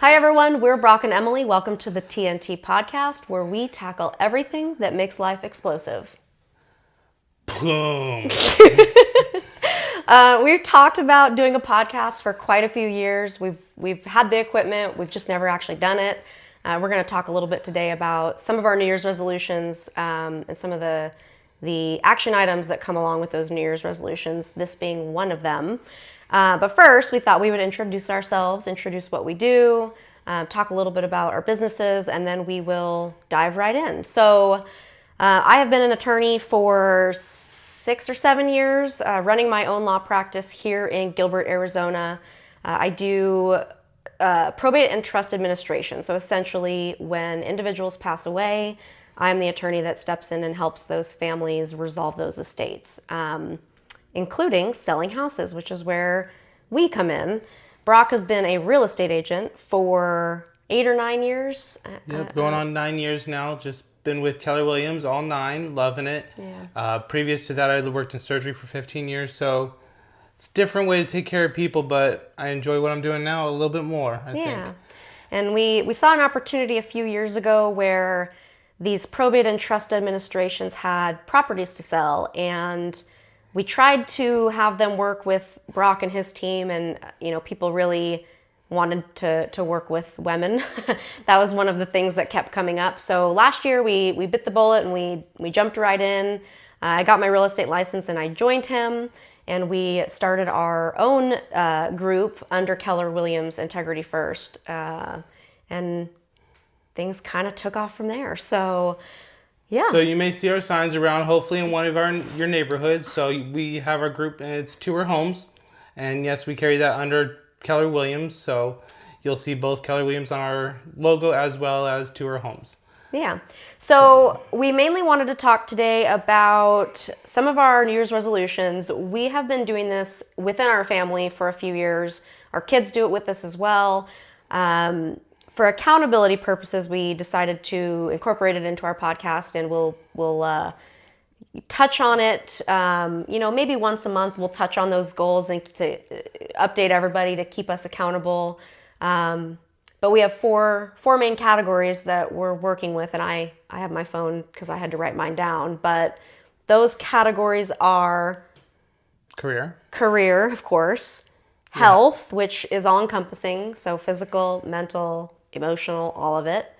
Hi everyone, we're Brock and Emily. Welcome to the TNT podcast, where we tackle everything that makes life explosive. Boom. We've talked about doing a podcast for quite a few years. We've had the equipment, we've just never actually done it. We're going to talk a little bit today about some of our New Year's resolutions and some of the action items that come along with those New Year's resolutions, this being one of them. But first, we thought we would introduce ourselves, introduce what we do, talk a little bit about our businesses, and then we will dive right in. So I have been an attorney for 6 or 7 years, running my own law practice here in Gilbert, Arizona. I do probate and trust administration. So essentially, when individuals pass away, I'm the attorney that steps in and helps those families resolve those estates, including selling houses, which is where we come in. Brock has been a real estate agent for 8 or 9 years. Yep, going on 9 years now. Just been with Keller Williams all 9, loving it. Yeah. Previous to that, I worked in surgery for 15 years, so it's a different way to take care of people, but I enjoy what I'm doing now a little bit more, I think. And we saw an opportunity a few years ago where these probate and trust administrations had properties to sell, and we tried to have them work with Brock and his team, and people really wanted to work with women. That was one of the things that kept coming up. So last year we bit the bullet and we jumped right in. I got my real estate license and I joined him, and we started our own group under Keller Williams Integrity First, and things kind of took off from there. So yeah. So you may see our signs around, hopefully in one of your neighborhoods. So we have our group, and it's Tour Homes, and yes, we carry that under Keller Williams. So you'll see both Keller Williams on our logo as well as Tour Homes. Yeah. So we mainly wanted to talk today about some of our New Year's resolutions. We have been doing this within our family for a few years. Our kids do it with us as well. For accountability purposes, we decided to incorporate it into our podcast, and we'll touch on it. Maybe once a month we'll touch on those goals and to update everybody to keep us accountable. But we have four main categories that we're working with, and I have my phone because I had to write mine down. But those categories are career, of course, health, which is all encompassing, so physical, mental, emotional, all of it.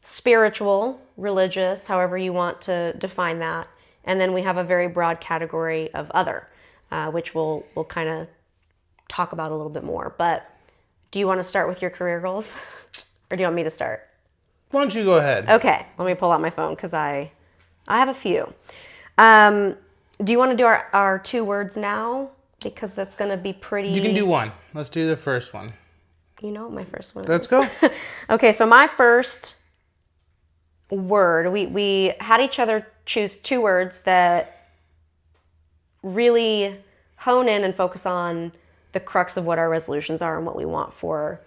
Spiritual, religious, however you want to define that. And then we have a very broad category of other, which we'll kind of talk about a little bit more. But do you want to start with your career goals? Or do you want me to start? Why don't you go ahead? Okay, let me pull out my phone because I have a few. Do you want to do our 2 words now? Because that's going to be pretty... You can do one. Let's do the first one. You know what my first one is. Let's go. Okay, so my first word, we had each other choose 2 words that really hone in and focus on the crux of what our resolutions are and what we want for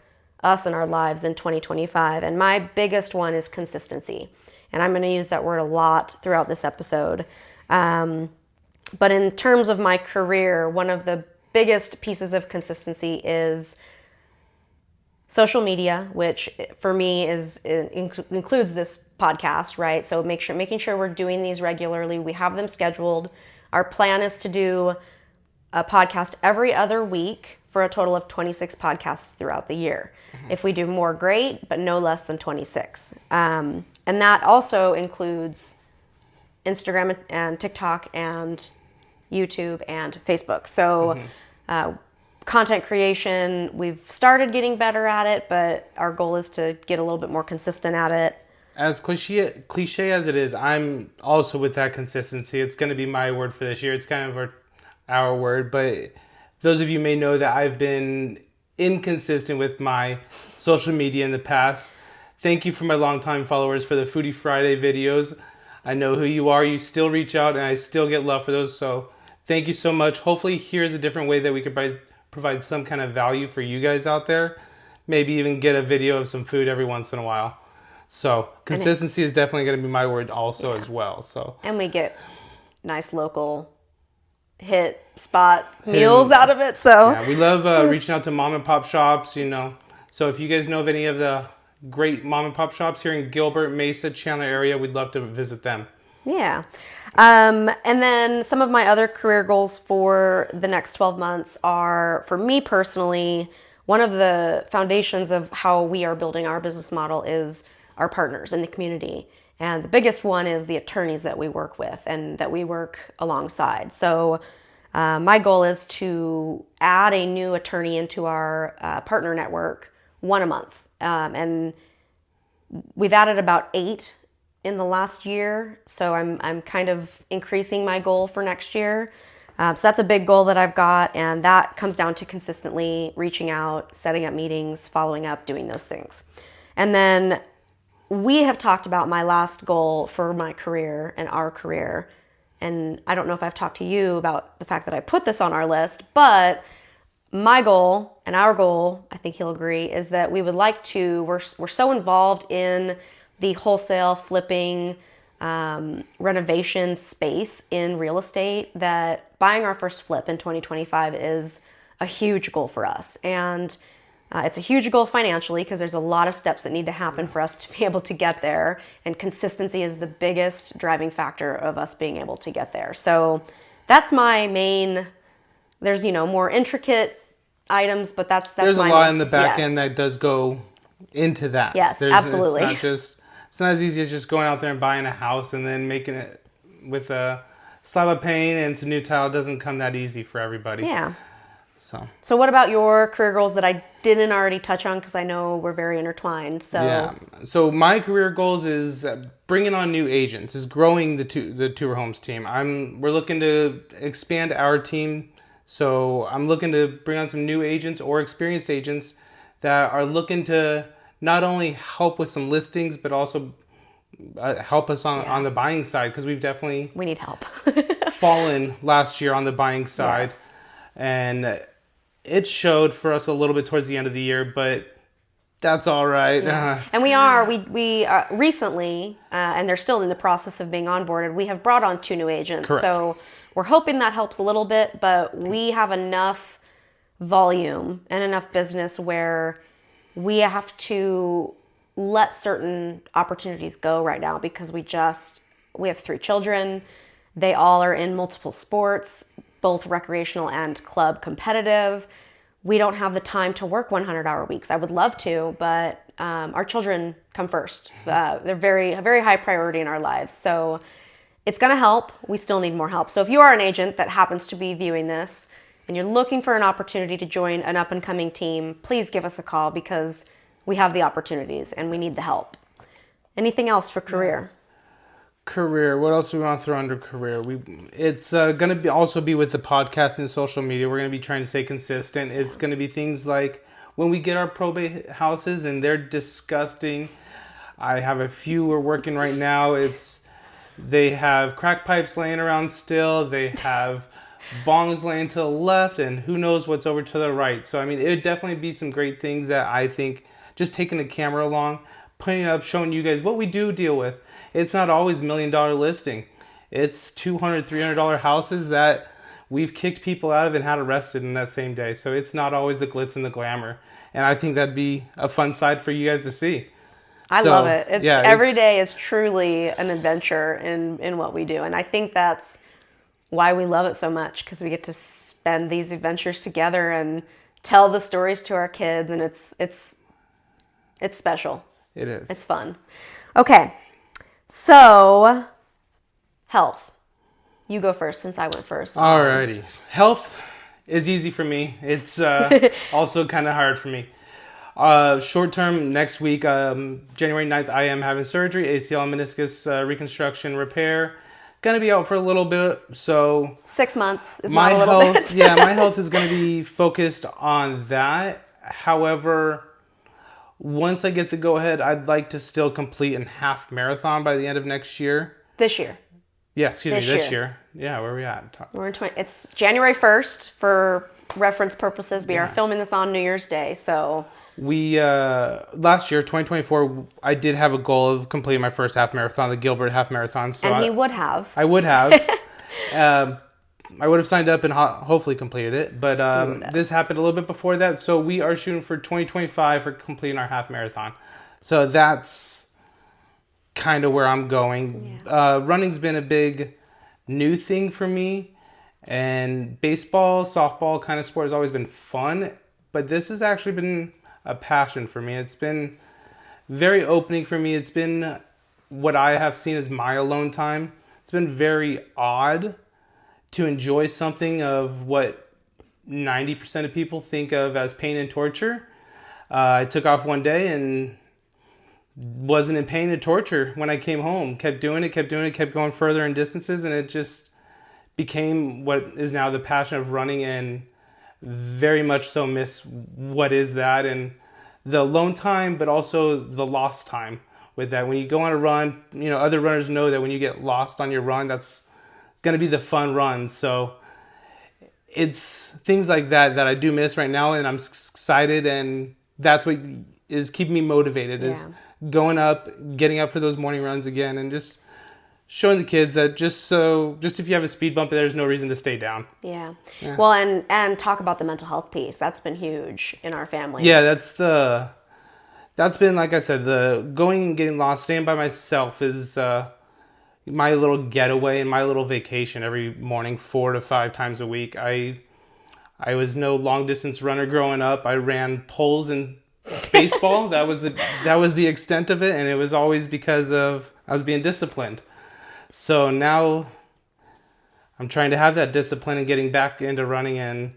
us and our lives in 2025. And my biggest one is consistency. And I'm going to use that word a lot throughout this episode. But in terms of my career, one of the biggest pieces of consistency is social media, which for me includes this podcast, right? So making sure we're doing these regularly. We have them scheduled. Our plan is to do a podcast every other week for a total of 26 podcasts throughout the year. Mm-hmm. If we do more, great, but no less than 26. And that also includes Instagram and TikTok and YouTube and Facebook. So content creation, we've started getting better at it, but our goal is to get a little bit more consistent at it. As cliche as it is, I'm also with that consistency. It's going to be my word for this year. It's kind of our word, but those of you may know that I've been inconsistent with my social media in the past. Thank you for my longtime followers for the Foodie Friday videos. I know who you are. You still reach out, and I still get love for those, so thank you so much. Hopefully here's a different way that we could provide some kind of value for you guys out there. Maybe even get a video of some food every once in a while. So consistency is definitely going to be my word also as well. So and we get nice local hit spot meals out of it. So yeah, we love reaching out to mom and pop shops, So if you guys know of any of the great mom and pop shops here in Gilbert, Mesa, Chandler area, we'd love to visit them. Yeah. And then some of my other career goals for the next 12 months are, for me personally, one of the foundations of how we are building our business model is our partners in the community. And the biggest one is the attorneys that we work with and that we work alongside. So my goal is to add a new attorney into our partner network, one a month. And we've added about 8 in the last year, so I'm kind of increasing my goal for next year. So that's a big goal that I've got, and that comes down to consistently reaching out, setting up meetings, following up, doing those things. And then we have talked about my last goal for my career and our career, and I don't know if I've talked to you about the fact that I put this on our list, but my goal and our goal, I think he'll agree, is that we would like to, we're so involved in the wholesale flipping renovation space in real estate that buying our first flip in 2025 is a huge goal for us. And it's a huge goal financially because there's a lot of steps that need to happen for us to be able to get there. And consistency is the biggest driving factor of us being able to get there. So that's my main, there's, more intricate items, but that's There's my a lot main, in the back yes. end that does go into that. Yes, absolutely. It's not as easy as just going out there and buying a house and then making it with a slab of paint and some new tile. It doesn't come that easy for everybody. Yeah. So what about your career goals that I didn't already touch on because I know we're very intertwined? So my career goals is bringing on new agents, is growing the Tour Homes team. We're looking to expand our team. So I'm looking to bring on some new agents or experienced agents that are looking to not only help with some listings, but also help us on the buying side, because we need help. fallen last year on the buying side. Yes. And it showed for us a little bit towards the end of the year, but that's all right. Yeah. And we recently, and they're still in the process of being onboarded, we have brought on 2 new agents. Correct. So we're hoping that helps a little bit, but we have enough volume and enough business where we have to let certain opportunities go right now because we have 3 children. They all are in multiple sports, both recreational and club competitive. We don't have the time to work 100-hour weeks. I would love to, but our children come first. They're a very high priority in our lives. So it's going to help. We still need more help. So if you are an agent that happens to be viewing this and you're looking for an opportunity to join an up-and-coming team, please give us a call because we have the opportunities and we need the help. Anything else for career? Career. What else do we want to throw under career? It's going to also be with the podcast and social media. We're going to be trying to stay consistent. It's going to be things like when we get our probate houses and they're disgusting. I have a few we're working right now. They have crack pipes laying around still. They have bongs laying to the left, and who knows what's over to the right. So, it would definitely be some great things that I think just taking the camera along, putting it up, showing you guys what we do deal with. It's not always $1 million listing. It's $200, $300 houses that we've kicked people out of and had arrested in that same day. So it's not always the glitz and the glamour. And I think that'd be a fun side for you guys to see. I love it. Every day is truly an adventure in what we do. And I think that's why we love it so much, because we get to spend these adventures together and tell the stories to our kids. And it's special. It is. It's fun. Okay. So, health. You go first since I went first. Alrighty. Health is easy for me. It's also kind of hard for me. Short term, next week, January 9th, I am having surgery, ACL meniscus reconstruction repair. Gonna be out for a little bit, so 6 months is not a little bit. My health is gonna be focused on that. However, once I get the go ahead, I'd like to still complete a half marathon by the end of next year. This year. Yeah, this year. Yeah, where are we at? We're in it's January 1st for reference purposes. We are filming this on New Year's Day, so we last year, 2024, I did have a goal of completing my first half marathon, the Gilbert half marathon. So and he would have. I would have. I would have signed up and hopefully completed it, but this happened a little bit before that. So we are shooting for 2025 for completing our half marathon. So that's kind of where I'm going. Yeah. Running's been a big new thing for me, and baseball, softball kind of sport has always been fun, but this has actually been a passion for me. It's been very opening for me. It's been what I have seen as my alone time. It's been very odd to enjoy something of what 90% of people think of as pain and torture. I took off one day and wasn't in pain and torture when I came home. Kept doing it, kept going further in distances, and it just became what is now the passion of running, and very much so miss what is that and the alone time, but also the lost time with that. When you go on a run, other runners know that when you get lost on your run, that's going to be the fun run. So it's things like that I do miss right now, and I'm excited, and that's what is keeping me motivated, is going up, getting up for those morning runs again, and just showing the kids that just if you have a speed bump, there's no reason to stay down. Yeah. Well, and talk about the mental health piece. That's been huge in our family. Yeah, that's been, like I said, the going and getting lost, staying by myself is my little getaway and my little vacation every morning, 4 to 5 times a week. I was no long distance runner growing up. I ran poles in baseball. that was the extent of it, and it was always because of I was being disciplined. So now I'm trying to have that discipline and getting back into running and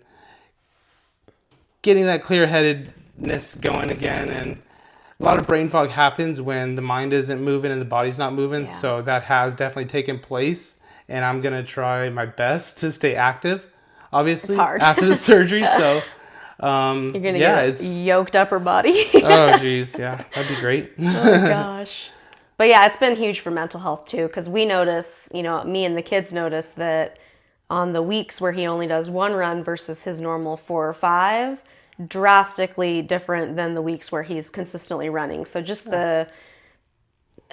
getting that clear-headedness going again. And a lot of brain fog happens when the mind isn't moving and the body's not moving. Yeah. So that has definitely taken place, and I'm going to try my best to stay active, obviously, It's hard. after the surgery. So You're going to get a yoked upper body. Oh, geez. Yeah, that'd be great. Oh, gosh. But yeah, it's been huge for mental health too, because we notice, me and the kids notice that on the weeks where he only does one run versus his normal 4 or 5, drastically different than the weeks where he's consistently running. So just the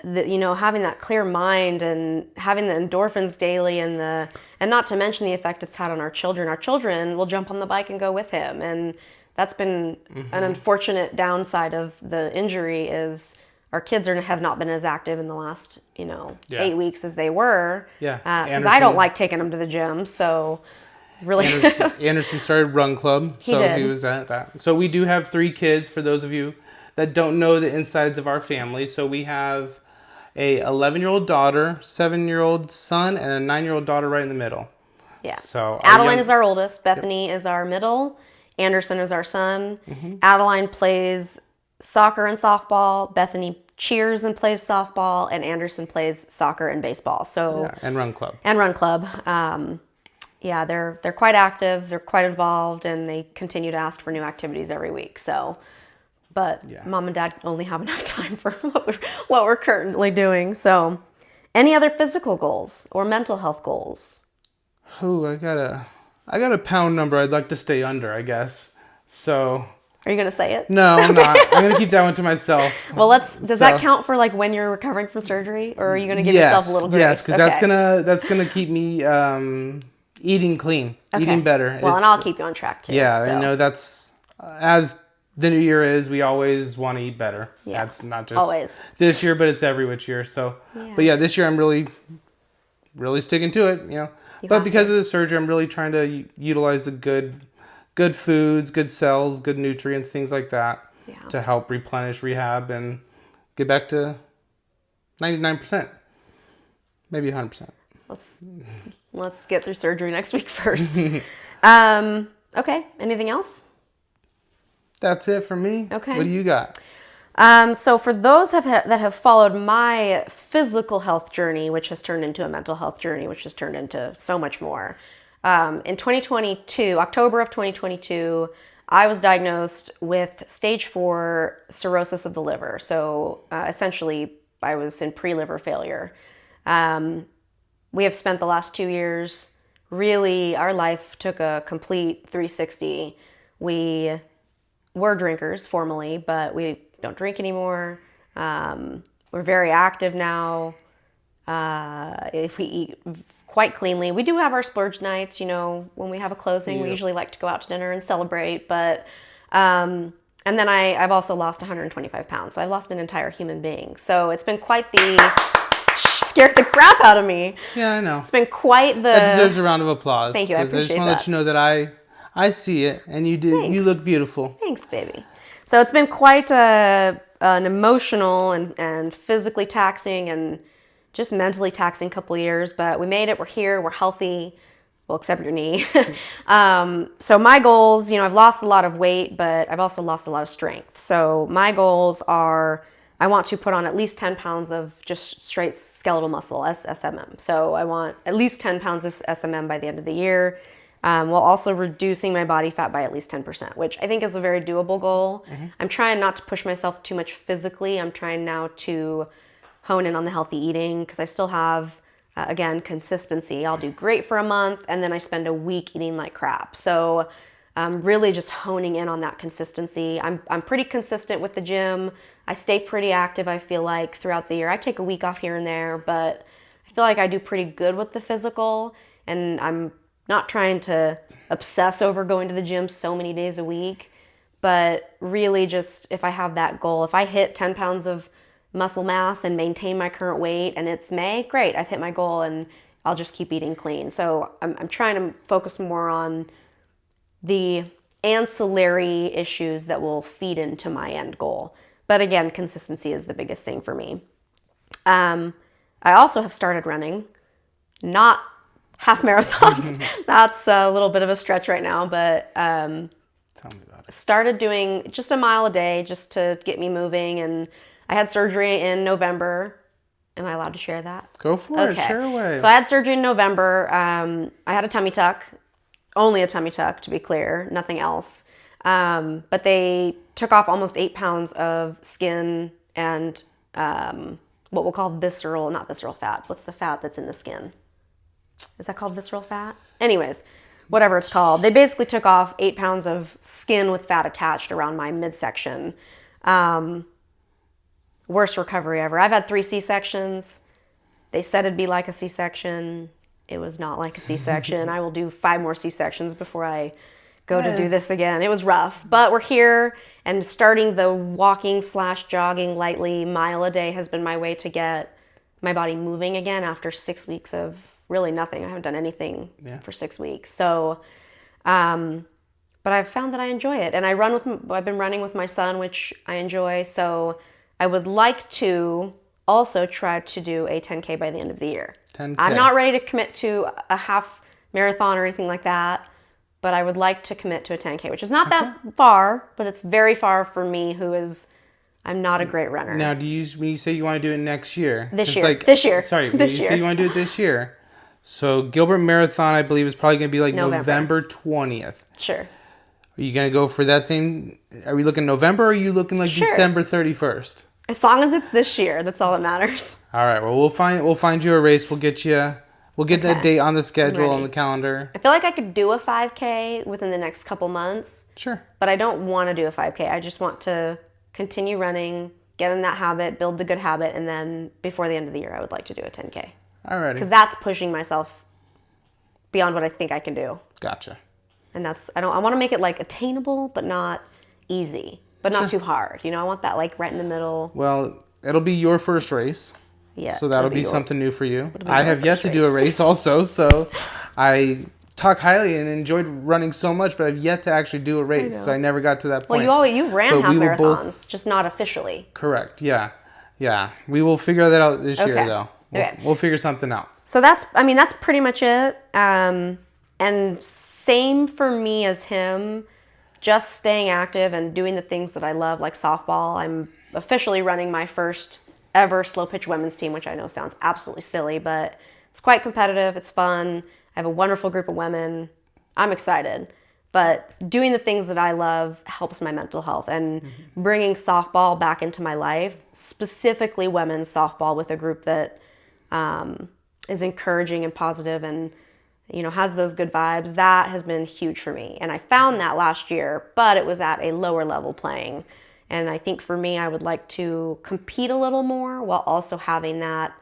having that clear mind and having the endorphins daily, and not to mention the effect it's had on our children. Our children will jump on the bike and go with him, and that's been an unfortunate downside of the injury is our kids have not been as active in the last 8 weeks as they were. Yeah, because I don't like taking them to the gym, so really. Anderson started Run Club, so he was at that. So we do have 3 kids, for those of you that don't know the insides of our family. So we have a 11-year-old daughter, 7-year-old son, and a 9-year-old daughter right in the middle. Yeah. So Adeline is our oldest. Bethany is our middle. Anderson is our son. Adeline plays soccer and softball. Bethany cheers and plays softball, and Anderson plays soccer and baseball. So and Run Club. They're quite active. They're quite involved, and they continue to ask for new activities every week. So, but Mom and Dad only have enough time for what we're currently doing. So, any other physical goals or mental health goals? Oh, I got a pound number I'd like to stay under, I guess. So. Are you going to say it? No, I'm not. I'm going to keep that one to myself. Well, does that count for like when you're recovering from surgery, or are you going to give yourself a little grace? Yes, because that's gonna keep me eating clean, eating better. Well, and I'll keep you on track too. Yeah, so. That's as the new year is. We always want to eat better. Yeah, that's not just always this year, but it's every which year. So, but yeah, this year I'm really sticking to it. But because of the surgery, I'm really trying to utilize the good foods, good cells, good nutrients, things like that to help replenish, rehab, and get back to 99%, maybe 100%. Let's get through surgery next week first. Okay. Anything else? That's it for me. Okay. What do you got? So for those that have followed my physical health journey, which has turned into a mental health journey, which has turned into so much more. In 2022, October of 2022, I was diagnosed with stage 4 cirrhosis of the liver. So essentially, I was in pre-liver failure. We have spent the last 2 years, really, our life took a complete 360. We were drinkers formerly, but we don't drink anymore. We're very active now. If we eat quite cleanly, we do have our splurge nights. When we have a closing, we Yep. usually like to go out to dinner and celebrate. But and then I've also lost 125 pounds, so I've lost an entire human being. So it's been quite the scared the crap out of me. Yeah, I know. It's been quite the. That deserves a round of applause. Thank you, I 'cause I just appreciate want to let that. you know that I see it, and you do. You Thanks. look beautiful. Thanks, baby. So it's been quite an emotional and physically taxing and just mentally taxing couple years, but we made it. We're here. We're healthy. Well, except your knee. So my goals, I've lost a lot of weight, but I've also lost a lot of strength. So my goals are I want to put on at least 10 pounds of just straight skeletal muscle, SMM. So I want at least 10 pounds of SMM by the end of the year, while also reducing my body fat by at least 10%, which I think is a very doable goal. I'm trying not to push myself too much physically. I'm trying now to hone in on the healthy eating because I still have, again, consistency. I'll do great for a month and then I spend a week eating like crap. So really just honing in on that consistency. I'm pretty consistent with the gym. I stay pretty active, I feel like, throughout the year. I take a week off here and there, but I feel like I do pretty good with the physical, and I'm not trying to obsess over going to the gym so many days a week, but really just if I have that goal, if I hit 10 pounds of muscle mass and maintain my current weight and it's May, great, I've hit my goal and I'll just keep eating clean. So I'm trying to focus more on the ancillary issues that will feed into my end goal. But again, consistency is the biggest thing for me. I also have started running, not half marathons. That's a little bit of a stretch right now, but Tell me about it. started doing just a mile a day just to get me moving. And I had surgery in November. Am I allowed to share that? Go for it. Share away. So I had surgery in November. I had a tummy tuck, only a tummy tuck to be clear, nothing else. But they took off almost 8 pounds of skin and what we'll call not visceral fat. What's the fat that's in the skin? Is that called visceral fat? Anyways, whatever it's called. They basically took off 8 pounds of skin with fat attached around my midsection. Worst recovery ever. I've had 3 C-sections. They said it'd be like a C-section. It was not like a C-section. I will do 5 more C-sections before I go to do this again. It was rough, but we're here, and starting the walking/jogging lightly mile a day has been my way to get my body moving again after 6 weeks of really nothing. I haven't done anything for 6 weeks. So, but I've found that I enjoy it, and I've been running with my son, which I enjoy. So I would like to also try to do a 10K by the end of the year. 10K. I'm not ready to commit to a half marathon or anything like that, but I would like to commit to a 10K, which is not that far, but it's very far for me I'm not a great runner. Now, when you say you want to do it next year? This it's year. Like, This year. Sorry, when This you year. say you want to do it this year. So Gilbert Marathon, I believe, is probably going to be like November 20th. Sure. Are you going to go for that same? Are we looking November or are you looking like Sure. December 31st? As long as it's this year, that's all that matters. All right. Well, we'll find you a race. We'll get Okay. a date on the schedule ready. on the calendar. I feel like I could do a 5K within the next couple months, Sure. but I don't want to do a 5K. I just want to continue running, get in that habit, build the good habit, and then before the end of the year, I would like to do a 10K. All righty. Because that's pushing myself beyond what I think I can do. Gotcha. And I want to make it like attainable, but not easy, but not too hard. I want that like right in the middle. Well, it'll be your first race. Yeah. So that'll be your- something new for you. be I your have yet first to do a race. race also, so I talk highly and enjoyed running so much, but I've yet to actually do a race, so I never got to that point. Well, you ran But half we will marathons, both- just not officially. Correct. Yeah. Yeah. We will figure that out this year, Okay. though. Okay. We'll figure something out. So that's pretty much it. And same for me as him, just staying active and doing the things that I love, like softball. I'm officially running my first ever slow pitch women's team, which I know sounds absolutely silly, but it's quite competitive. It's fun. I have a wonderful group of women. I'm excited. But doing the things that I love helps my mental health, and bringing softball back into my life, specifically women's softball with a group that is encouraging and positive and has those good vibes, that has been huge for me. And I found that last year, but it was at a lower level playing. And I think for me, I would like to compete a little more while also having that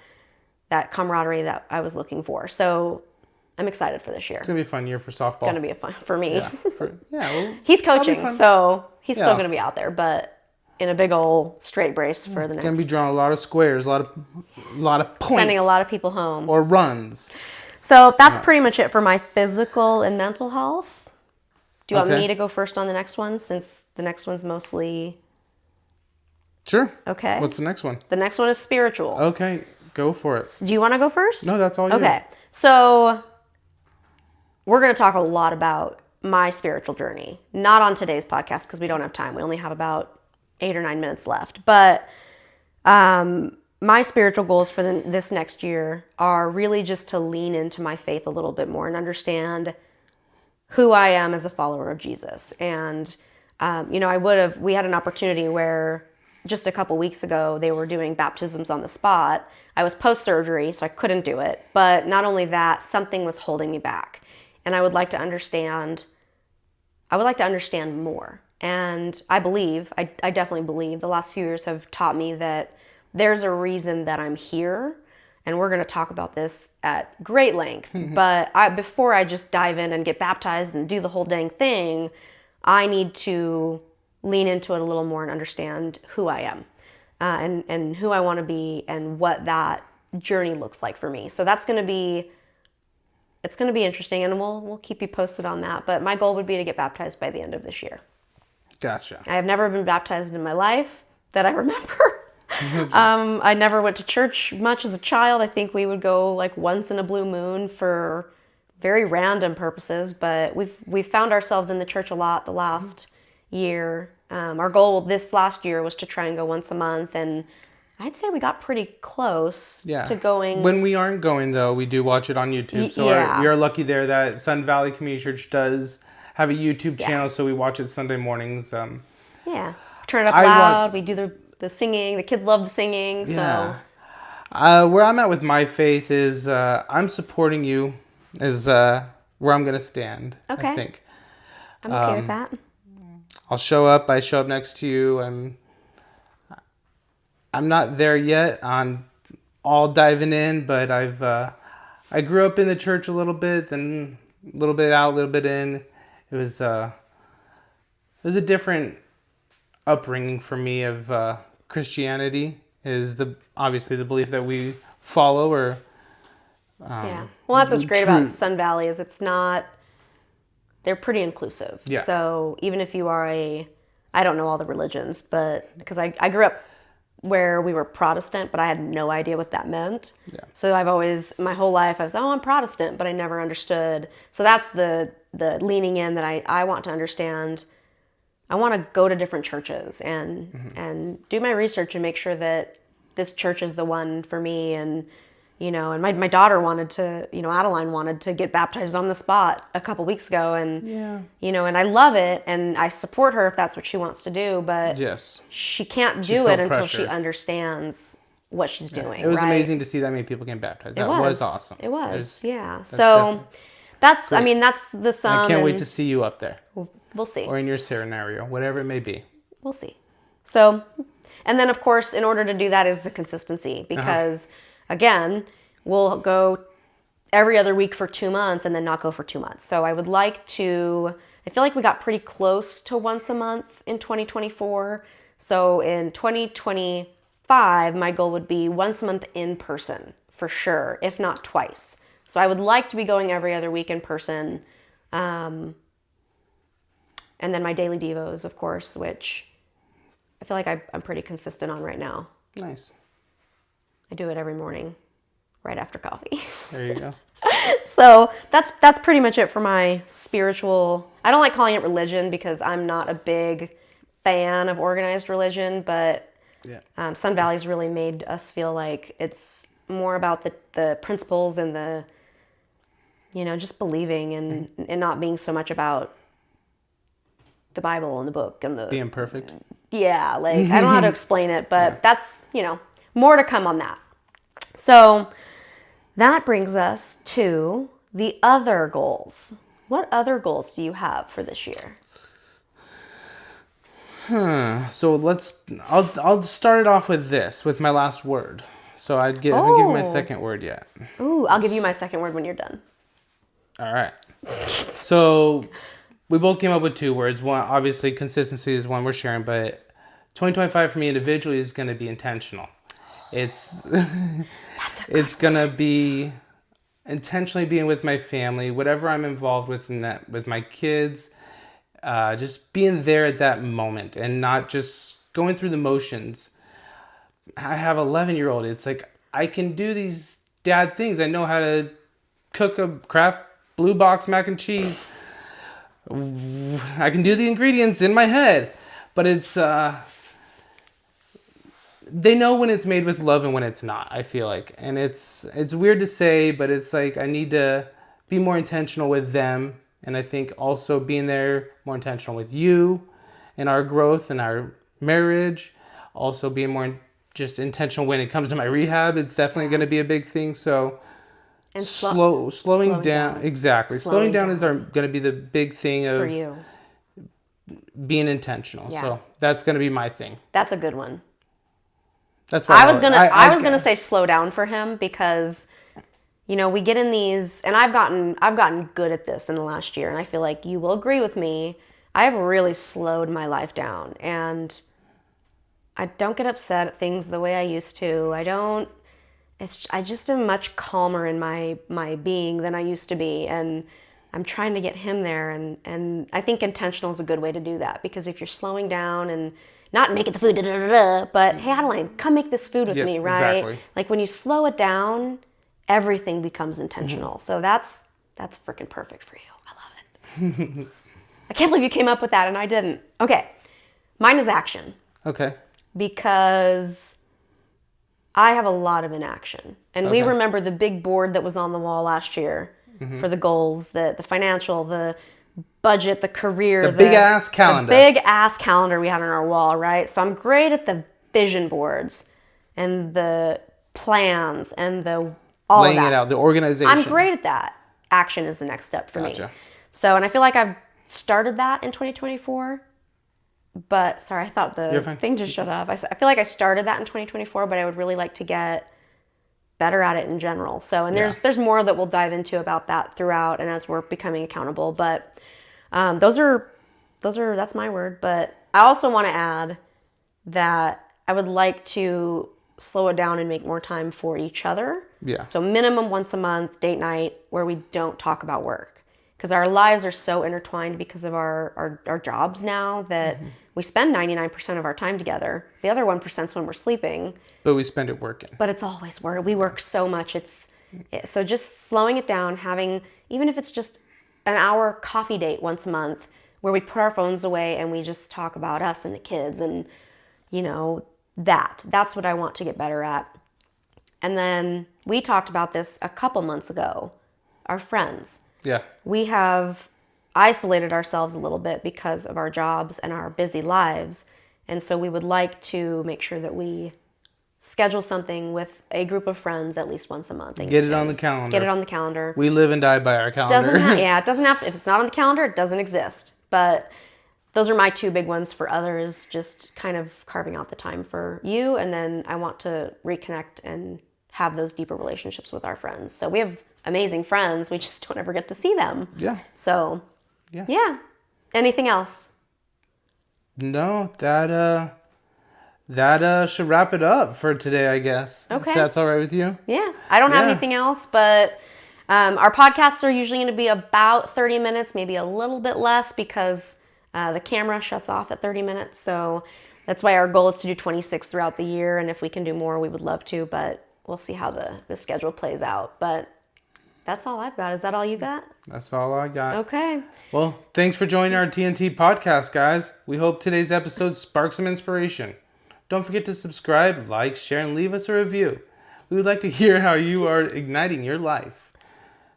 that camaraderie that I was looking for. So I'm excited for this year. It's gonna be a fun year for softball. It's going to be a fun for me. Yeah. Well, He's that'll be coaching, fun. so he's still Yeah. going to be out there, but in a big old straight brace for the next. Gonna be drawing a lot of squares, a lot of points, Sending a lot of people home. or runs. So that's pretty much it for my physical and mental health. Do you want Okay. me to go first on the next one, since the next one's mostly Sure. okay? What's the next one? The next one is spiritual. Okay, go for it. Do you want to go first? No, that's all you. Okay. So we're going to talk a lot about my spiritual journey. Not on today's podcast because we don't have time. We only have about 8 or 9 minutes left. But my spiritual goals for this next year are really just to lean into my faith a little bit more and understand who I am as a follower of Jesus. And, we had an opportunity where just a couple weeks ago, they were doing baptisms on the spot. I was post-surgery, so I couldn't do it. But not only that, something was holding me back. And I would like to understand more. And I definitely believe the last few years have taught me that there's a reason that I'm here. And we're going to talk about this at great length. But before I just dive in and get baptized and do the whole dang thing, I need to lean into it a little more and understand who I am and who I want to be and what that journey looks like for me. So it's going to be interesting, and we'll keep you posted on that. But my goal would be to get baptized by the end of this year. Gotcha. I have never been baptized in my life that I remember. I never went to church much as a child. I think we would go like once in a blue moon for very random purposes, but we've found ourselves in the church a lot the last year. Our goal this last year was to try and go once a month, and I'd say we got pretty close to going. When we aren't going, though, we do watch it on YouTube. So we are lucky there that Sun Valley Community Church does have a YouTube channel, so we watch it Sunday mornings. Turn it up loud. We do the singing. The kids love the singing. So where I'm at with my faith is I'm supporting you is where I'm going to stand, okay. I think. I'm okay with that. I'll show up. I show up next to you. I'm not there yet on all diving in, but I grew up in the church a little bit, then a little bit out, a little bit in. It was a different upbringing for me of Christianity. Is obviously the belief that we follow, or well, that's what's great about Sun Valley is they're pretty inclusive. Yeah. So even if you are I don't know all the religions, but because I grew up where we were Protestant, but I had no idea what that meant. Yeah. So I've always, my whole life, I was, I'm Protestant, but I never understood. So that's the leaning in that I want to understand. I want to go to different churches and do my research and make sure that this church is the one for me. And, and my daughter wanted to, Adeline wanted to get baptized on the spot a couple weeks ago. And, and I love it. And I support her if that's what she wants to do. But she can't do it until she understands what she's doing. It was amazing to see that many people get baptized. That was awesome. It was, So that's the sum. I can't wait to see you up there. We'll see. Or in your scenario, whatever it may be. We'll see. So, and then of course, in order to do that is the consistency, because again, we'll go every other week for 2 months and then not go for 2 months. So I feel like we got pretty close to once a month in 2024. So in 2025, my goal would be once a month in person for sure, if not twice. So I would like to be going every other week in person. And then my daily devos, of course, which I feel like I'm pretty consistent on right now. Nice. I do it every morning, right after coffee. There you go. So that's pretty much it for my spiritual. I don't like calling it religion because I'm not a big fan of organized religion, but Sun Valley's really made us feel like it's more about the principles and the, just believing and not being so much about the Bible and the book and the being perfect. Yeah, I don't know how to explain it, but that's, more to come on that. So that brings us to the other goals. What other goals do you have for this year? So I'll start it off with my last word. So I haven't given my Oh. second word yet. Ooh, I'll give you my second word when you're done. All right. So we both came up with 2 words. One, obviously, consistency is one we're sharing, but 2025 for me individually is going to be intentional. It's it's going to be intentionally being with my family, whatever I'm involved with in that, with my kids, just being there at that moment and not just going through the motions. I have an 11-year-old. It's like I can do these dad things. I know how to cook a Kraft Blue Box mac and cheese. I can do the ingredients in my head, but it's they know when it's made with love and when it's not, I feel like. And it's weird to say, but it's like I need to be more intentional with them, and I think also being there more intentional with you and our growth and our marriage, also being more just intentional when it comes to my rehab. It's definitely going to be a big thing. So And slowing down. Exactly. Slowing down is going to be the big thing for of you. being intentional. Yeah. So that's going to be my thing. That's a good one. That's why I was gonna say slow down for him because, you know, we get in these, and I've gotten good at this in the last year, and I feel like you will agree with me. I have really slowed my life down, and I don't get upset at things the way I used to. I just am much calmer in my being than I used to be, and I'm trying to get him there, and I think intentional is a good way to do that, because if you're slowing down and not making the food, but hey, Adeline, come make this food with me, right? Exactly. Like when you slow it down, everything becomes intentional. So that's freaking perfect for you. I love it. I can't believe you came up with that and I didn't. Okay, mine is action, Okay. because I have a lot of inaction. And we Okay. remember the big board that was on the wall last year for the goals, the financial, the budget, the career. The big-ass calendar. The big-ass calendar we had on our wall, right? So I'm great at the vision boards and the plans and all Laying of that. it out, the organization. I'm great at that. Action is the next step for me. Gotcha. So, and I feel like I've started that in 2024. But sorry, I thought You're the fine. thing just shut off. I feel like I started that in 2024, but I would really like to get better at it in general. So, and there's more that we'll dive into about that throughout and as we're becoming accountable. But that's my word. But I also want to add that I would like to slow it down and make more time for each other. Yeah. So minimum once a month, date night, where we don't talk about work. Because our lives are so intertwined because of our jobs now that we spend 99% of our time together. The other 1% is when we're sleeping. But we spend it working. But it's always work. We work so much. So just slowing it down, having, even if it's just an hour coffee date once a month where we put our phones away and we just talk about us and the kids and, you know, that's what I want to get better at. And then we talked about this a couple months ago, our friends. Yeah. We have isolated ourselves a little bit because of our jobs and our busy lives. And so we would like to make sure that we schedule something with a group of friends at least once a month. And Get it on the calendar. Get it on the calendar. We live and die by our calendar. It doesn't have, if it's not on the calendar, it doesn't exist. But those are my 2 big ones. For others, just kind of carving out the time for you. And then I want to reconnect and have those deeper relationships with our friends. So we have amazing friends. We just don't ever get to see them. Yeah. So, Yeah. yeah. Anything else? No, that should wrap it up for today, I guess. Okay. If that's all right with you? Yeah. I don't have Yeah. anything else, but our podcasts are usually going to be about 30 minutes, maybe a little bit less because the camera shuts off at 30 minutes. So that's why our goal is to do 26 throughout the year. And if we can do more, we would love to, but we'll see how the schedule plays out. But that's all I've got. Is that all you got? That's all I got. Okay. Well, thanks for joining our TNT podcast, guys. We hope today's episode sparks some inspiration. Don't forget to subscribe, like, share, and leave us a review. We would like to hear how you are igniting your life.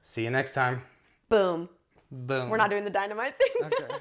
See you next time. Boom. Boom. We're not doing the dynamite thing. Okay.